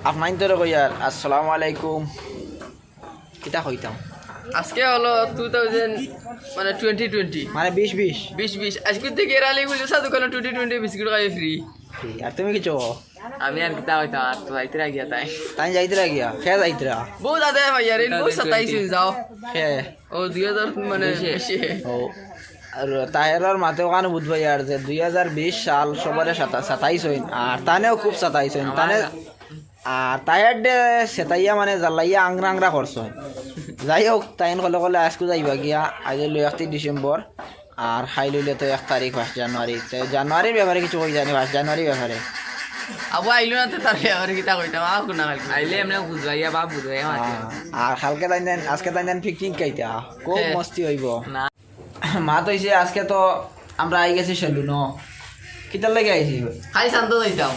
আপনার তো কইয়ার আসসালামু আলাইকুম কিতা কইতাম আজকে হলো 2000 মানে 2020 মানে 2020 2020 আজকে থেকে রালি বলে সাধু কোন 2020 বিস্কুট খাই ফ্রি আর তুমি কিছু আমি আর কিতা হইতা আর তো আইতে গিয়া তাই তাই যাইতে লাগিয়া খেয়ে যাইতে বহু দাদা ভাই আর বহু 27 যাও খেয়ে ও 2000 মানে বেশি ও আর তাহেরার মাতে ওখানে বুঝবাই আর যে 2020 সাল সবারে 27 হইন আর তানেও খুব 27 হইন তানে আর তাহের ডে সেতাইয়া মানে জ্বালাইয়া আংরা আংরা করছ যাই হোক তাইন কলে কলে আজকে যাইবা গিয়া আজ লই 31 ডিসেম্বর আর হাই লইলে তো 1 তারিখ 1 জানুয়ারি তো জানুয়ারির ব্যাপারে কিছু কই জানি 1 জানুয়ারির ব্যাপারে আবু আইলো না তো তার আর কিতা কইতাম আ কোনা আইলে আমরা বুঝাইয়া বা বুঝাইয়া আর কালকে তাই দেন আজকে তাই দেন পিকনিক খাইতা খুব মস্তি হইব না মা তো হইছে আজকে তো আমরা আই গেছি সেলুন কিতার লাগে আইছি খাই শান্ত যাইতাম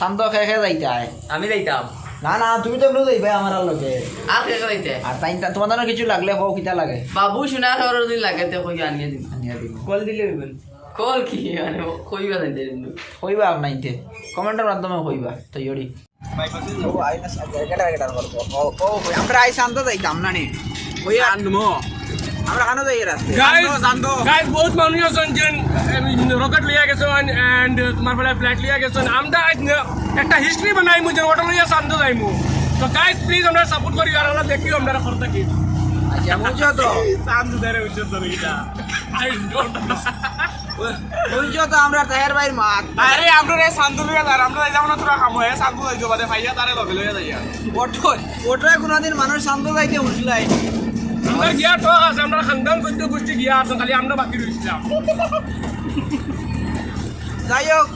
শান্ত খেয়ে খেয়ে যাইতা আমি যাইতাম না না তুমি তো এগুলো যাইবে আমার লগে আর কে যাইতে আর তাই তোমাদের কিছু লাগলে কও কিতা লাগে বাবু শুনা খবর দিন লাগে তে কই আনিয়ে দিন আনিয়া দিব কল দিলে হইবেন কল কি মানে কইবা যাইতে দিন কইবা আপনাইতে কমেন্টের মাধ্যমে কইবা তো ইয়রি আমরা আই শান্ত যাইতাম না নি ওই আনমো আমরা কানো যাই রাস্তা গাইস বহুত মানুষ আছেন যে রকেট লিয়া গেছেন এন্ড তোমার ফলে ফ্লাইট লিয়া গেছেন আমরা একটা হিস্ট্রি বানাইমু যে ওটা লিয়া সান্দ যাইমু তো গাইস প্লিজ আমরা সাপোর্ট করি আর আমরা দেখি আমরা খরচা কি আচ্ছা বুঝছো তো সান্দ ধরে উচ্চ তো এটা আই ডোন্ট বুঝছো তো আমরা তাহের ভাইয়ের মাত আরে আমরা রে সান্দ লিয়া আর আমরা যাবো না তোরা কাম হয় সান্দ যাইতো বাদে ভাইয়া তারে লগে লইয়া যাইয়া ওটাই কোনোদিন মানুষ শান্ত যাইতে উঠলাই আমরা গিয়া তো আছে আমরা খানদান করতে গোষ্ঠী গিয়া আছেন খালি আমরা বাকি রইছিলাম যাই হোক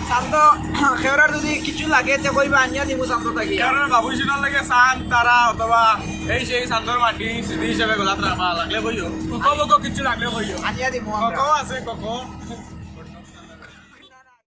শান্ত খেওরার যদি কিছু লাগে তে কইবা আনিয়া দিব শান্ত থাকি কারণ বাবুশিনার লাগে সান তারা অথবা এই সেই সান্দর মাটি সিদ্ধি হিসেবে গোলাত রাখা লাগলে বইও কোকো কিছু লাগলে বইও আনিয়া দিব কোকো আছে কোকো